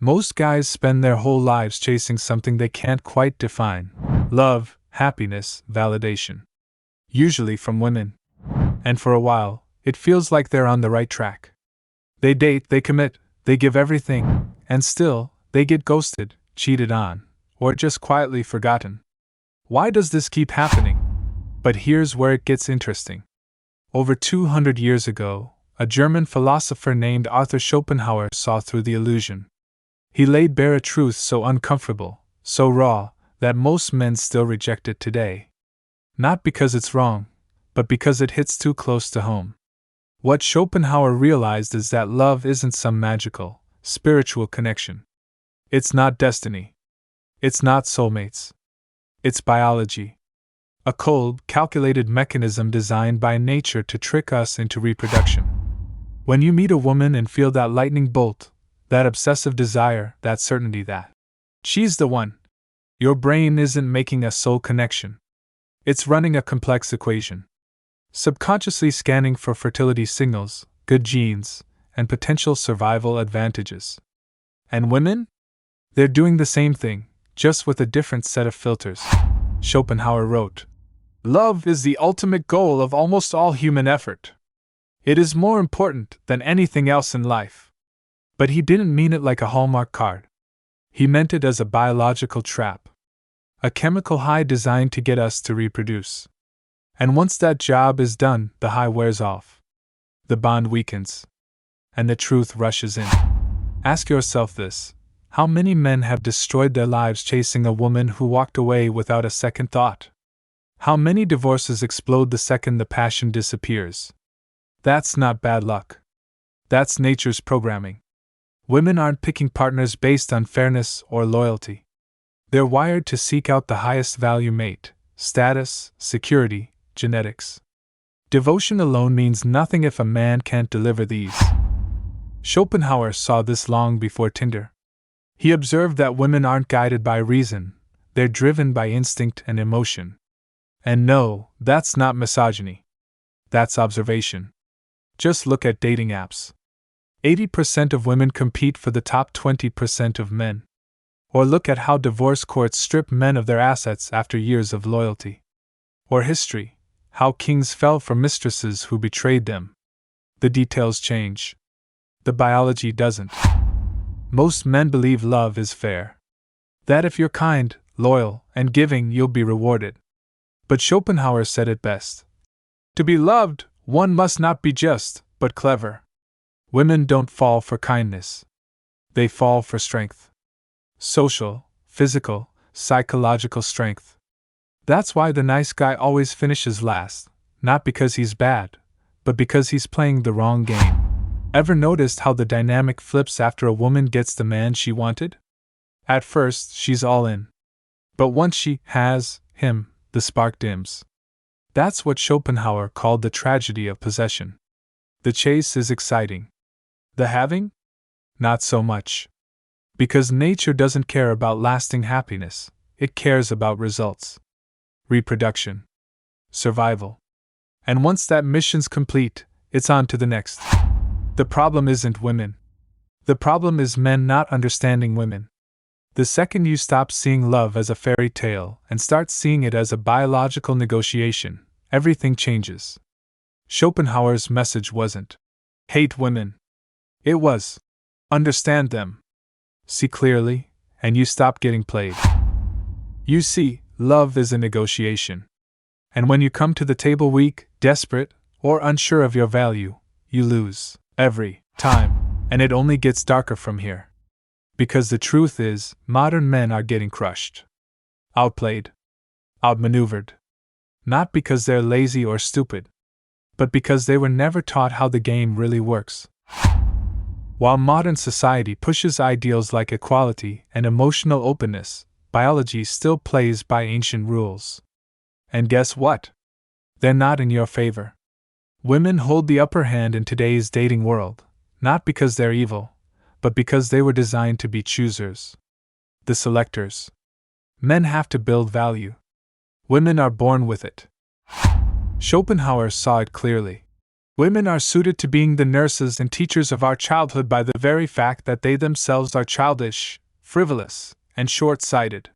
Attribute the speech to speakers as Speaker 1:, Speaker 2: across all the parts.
Speaker 1: Most guys spend their whole lives chasing something they can't quite define: love, happiness, validation. Usually from women. And for a while, it feels like they're on the right track. They date, they commit, they give everything, and still, they get ghosted, cheated on, or just quietly forgotten. Why does this keep happening? But here's where it gets interesting. Over 200 years ago, a German philosopher named Arthur Schopenhauer saw through the illusion. He laid bare a truth so uncomfortable, so raw, that most men still reject it today. Not because it's wrong, but because it hits too close to home. What Schopenhauer realized is that love isn't some magical, spiritual connection. It's not destiny. It's not soulmates. It's biology. A cold, calculated mechanism designed by nature to trick us into reproduction. When you meet a woman and feel that lightning bolt, that obsessive desire, that certainty that she's the one, your brain isn't making a soul connection. It's running a complex equation. Subconsciously scanning for fertility signals, good genes, and potential survival advantages. And women? They're doing the same thing, just with a different set of filters. Schopenhauer wrote, "Love is the ultimate goal of almost all human effort. It is more important than anything else in life." But he didn't mean it like a Hallmark card. He meant it as a biological trap. A chemical high designed to get us to reproduce. And once that job is done, the high wears off. The bond weakens. And the truth rushes in. Ask yourself this: how many men have destroyed their lives chasing a woman who walked away without a second thought? How many divorces explode the second the passion disappears? That's not bad luck. That's nature's programming. Women aren't picking partners based on fairness or loyalty. They're wired to seek out the highest value mate: status, security, genetics. Devotion alone means nothing if a man can't deliver these. Schopenhauer saw this long before Tinder. He observed that women aren't guided by reason, they're driven by instinct and emotion. And no, that's not misogyny. That's observation. Just look at dating apps. 80% of women compete for the top 20% of men. Or look at how divorce courts strip men of their assets after years of loyalty. Or history, how kings fell for mistresses who betrayed them. The details change. The biology doesn't. Most men believe love is fair. That if you're kind, loyal, and giving, you'll be rewarded. But Schopenhauer said it best. To be loved, one must not be just, but clever. Women don't fall for kindness. They fall for strength. Social, physical, psychological strength. That's why the nice guy always finishes last, not because he's bad, but because he's playing the wrong game. Ever noticed how the dynamic flips after a woman gets the man she wanted? At first, she's all in. But once she has him, the spark dims. That's what Schopenhauer called the tragedy of possession. The chase is exciting. The having? Not so much. Because nature doesn't care about lasting happiness, it cares about results. Reproduction. Survival. And once that mission's complete, it's on to the next. The problem isn't women. The problem is men not understanding women. The second you stop seeing love as a fairy tale and start seeing it as a biological negotiation, everything changes. Schopenhauer's message wasn't, hate women. It was, understand them. See clearly, and you stop getting played. You see, love is a negotiation. And when you come to the table weak, desperate, or unsure of your value, you lose. Every time. And it only gets darker from here. Because the truth is, modern men are getting crushed. Outplayed. Outmaneuvered. Not because they're lazy or stupid, but because they were never taught how the game really works. While modern society pushes ideals like equality and emotional openness, biology still plays by ancient rules. And guess what? They're not in your favor. Women hold the upper hand in today's dating world, not because they're evil, but because they were designed to be choosers. The selectors. Men have to build value. Women are born with it. Schopenhauer saw it clearly. Women are suited to being the nurses and teachers of our childhood by the very fact that they themselves are childish, frivolous, and short-sighted.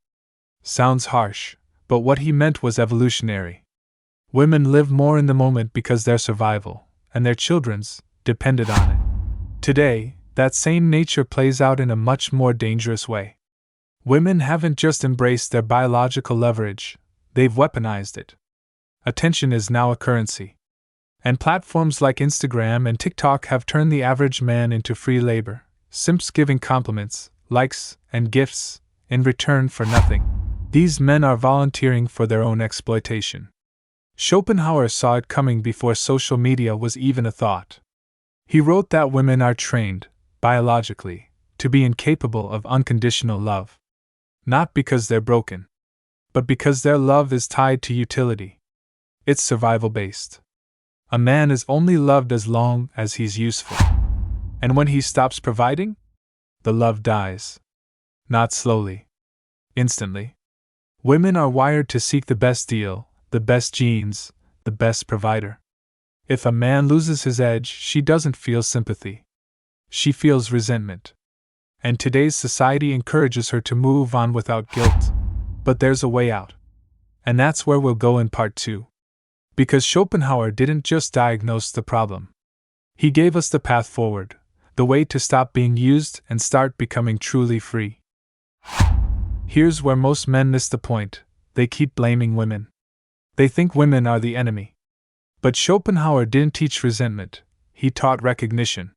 Speaker 1: Sounds harsh, but what he meant was evolutionary. Women live more in the moment because their survival, and their children's, depended on it. Today, that same nature plays out in a much more dangerous way. Women haven't just embraced their biological leverage, they've weaponized it. Attention is now a currency. And platforms like Instagram and TikTok have turned the average man into free labor, simps giving compliments, likes, and gifts, in return for nothing. These men are volunteering for their own exploitation. Schopenhauer saw it coming before social media was even a thought. He wrote that women are trained, biologically, to be incapable of unconditional love. Not because they're broken, but because their love is tied to utility. It's survival-based. A man is only loved as long as he's useful. And when he stops providing, the love dies. Not slowly. Instantly. Women are wired to seek the best deal, the best genes, the best provider. If a man loses his edge, she doesn't feel sympathy. She feels resentment. And today's society encourages her to move on without guilt. But there's a way out. And that's where we'll go in part 2. Because Schopenhauer didn't just diagnose the problem. He gave us the path forward, the way to stop being used and start becoming truly free. Here's where most men miss the point: they keep blaming women. They think women are the enemy. But Schopenhauer didn't teach resentment, he taught recognition.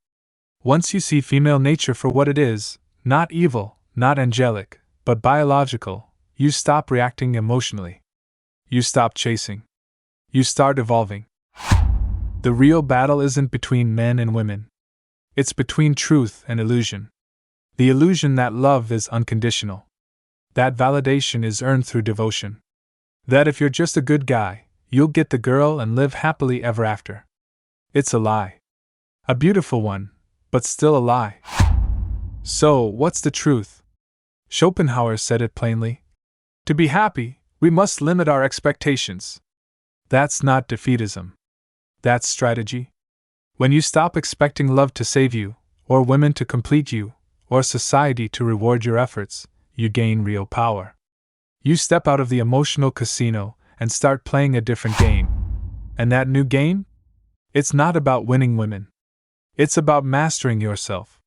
Speaker 1: Once you see female nature for what it is, not evil, not angelic, but biological, you stop reacting emotionally. You stop chasing. You start evolving. The real battle isn't between men and women. It's between truth and illusion. The illusion that love is unconditional. That validation is earned through devotion. That if you're just a good guy, you'll get the girl and live happily ever after. It's a lie. A beautiful one, but still a lie. So, what's the truth? Schopenhauer said it plainly. To be happy, we must limit our expectations. That's not defeatism. That's strategy. When you stop expecting love to save you, or women to complete you, or society to reward your efforts, you gain real power. You step out of the emotional casino and start playing a different game. And that new game? It's not about winning women. It's about mastering yourself.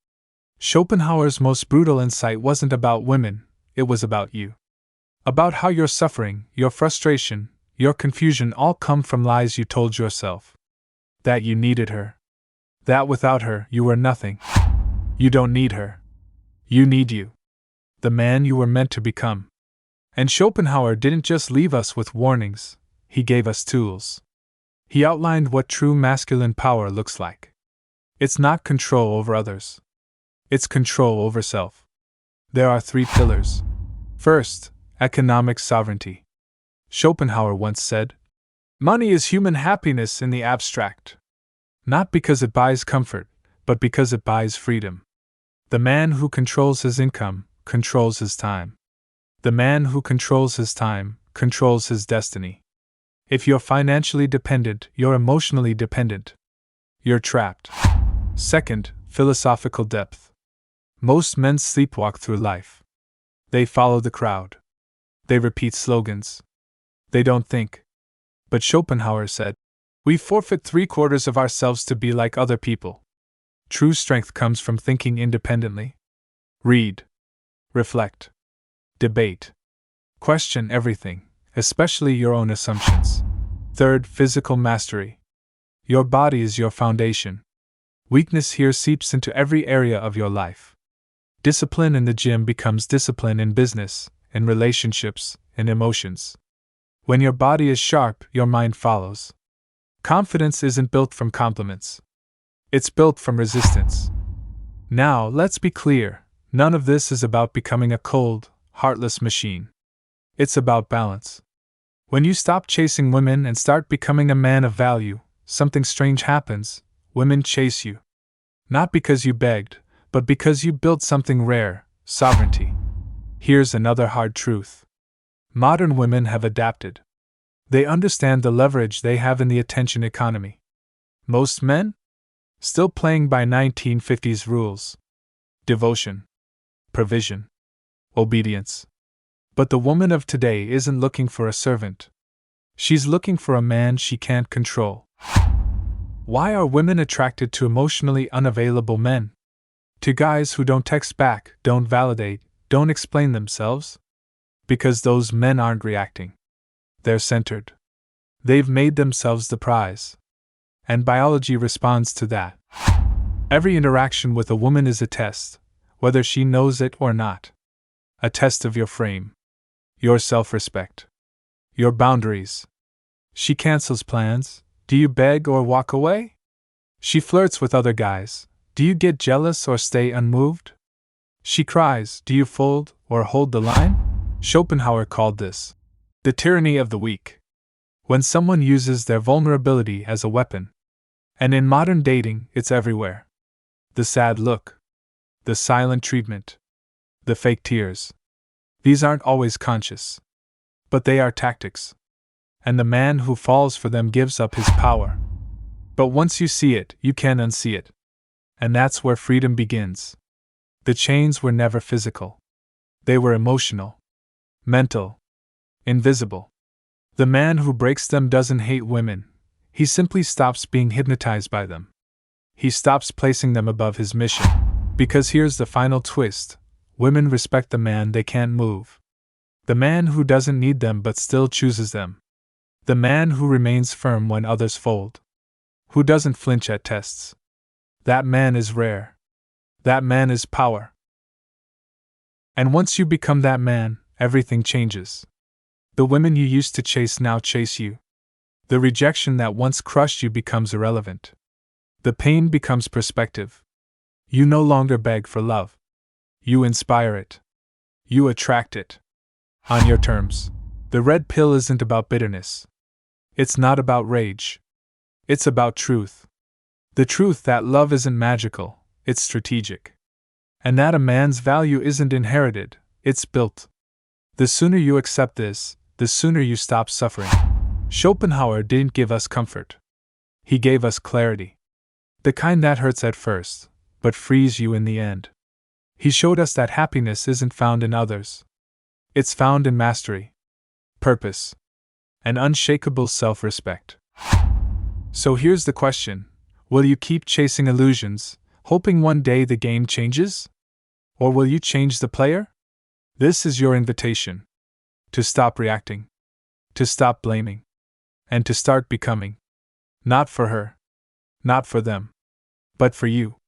Speaker 1: Schopenhauer's most brutal insight wasn't about women, it was about you. About how your suffering, your frustration, your confusion all come from lies you told yourself. That you needed her. That without her, you were nothing. You don't need her. You need you. The man you were meant to become. And Schopenhauer didn't just leave us with warnings, he gave us tools. He outlined what true masculine power looks like. It's not control over others. It's control over self. There are 3 pillars. First, economic sovereignty. Schopenhauer once said, "Money is human happiness in the abstract. Not because it buys comfort, but because it buys freedom. The man who controls his income, controls his time. The man who controls his time, controls his destiny. If you're financially dependent, you're emotionally dependent. You're trapped." Second, philosophical depth. Most men sleepwalk through life. They follow the crowd. They repeat slogans. They don't think. But Schopenhauer said, we forfeit 3/4 of ourselves to be like other people. True strength comes from thinking independently. Read. Reflect. Debate. Question everything, especially your own assumptions. Third, physical mastery. Your body is your foundation. Weakness here seeps into every area of your life. Discipline in the gym becomes discipline in business, in relationships, in emotions. When your body is sharp, your mind follows. Confidence isn't built from compliments. It's built from resistance. Now, let's be clear, none of this is about becoming a cold, heartless machine. It's about balance. When you stop chasing women and start becoming a man of value, something strange happens. Women chase you. Not because you begged, but because you built something rare, sovereignty. Here's another hard truth. Modern women have adapted. They understand the leverage they have in the attention economy. Most men? Still playing by 1950s rules. Devotion. Provision. Obedience. But the woman of today isn't looking for a servant. She's looking for a man she can't control. Why are women attracted to emotionally unavailable men? To guys who don't text back, don't validate, don't explain themselves? Because those men aren't reacting. They're centered. They've made themselves the prize. And biology responds to that. Every interaction with a woman is a test, whether she knows it or not. A test of your frame, your self-respect, your boundaries. She cancels plans. Do you beg or walk away? She flirts with other guys. Do you get jealous or stay unmoved? She cries. Do you fold or hold the line? Schopenhauer called this the tyranny of the weak. When someone uses their vulnerability as a weapon. And in modern dating, it's everywhere. The sad look. The silent treatment. The fake tears. These aren't always conscious. But they are tactics. And the man who falls for them gives up his power. But once you see it, you can't unsee it. And that's where freedom begins. The chains were never physical. They were emotional. Mental. Invisible. The man who breaks them doesn't hate women. He simply stops being hypnotized by them. He stops placing them above his mission. Because here's the final twist. Women respect the man they can't move. The man who doesn't need them but still chooses them. The man who remains firm when others fold. Who doesn't flinch at tests. That man is rare. That man is power. And once you become that man, everything changes. The women you used to chase now chase you. The rejection that once crushed you becomes irrelevant. The pain becomes perspective. You no longer beg for love. You inspire it. You attract it. On your terms. The red pill isn't about bitterness. It's not about rage. It's about truth. The truth that love isn't magical, it's strategic. And that a man's value isn't inherited, it's built. The sooner you accept this, the sooner you stop suffering. Schopenhauer didn't give us comfort. He gave us clarity. The kind that hurts at first, but frees you in the end. He showed us that happiness isn't found in others. It's found in mastery, purpose, and unshakable self-respect. So here's the question. Will you keep chasing illusions, hoping one day the game changes? Or will you change the player? This is your invitation. To stop reacting. To stop blaming. And to start becoming. Not for her. Not for them. But for you.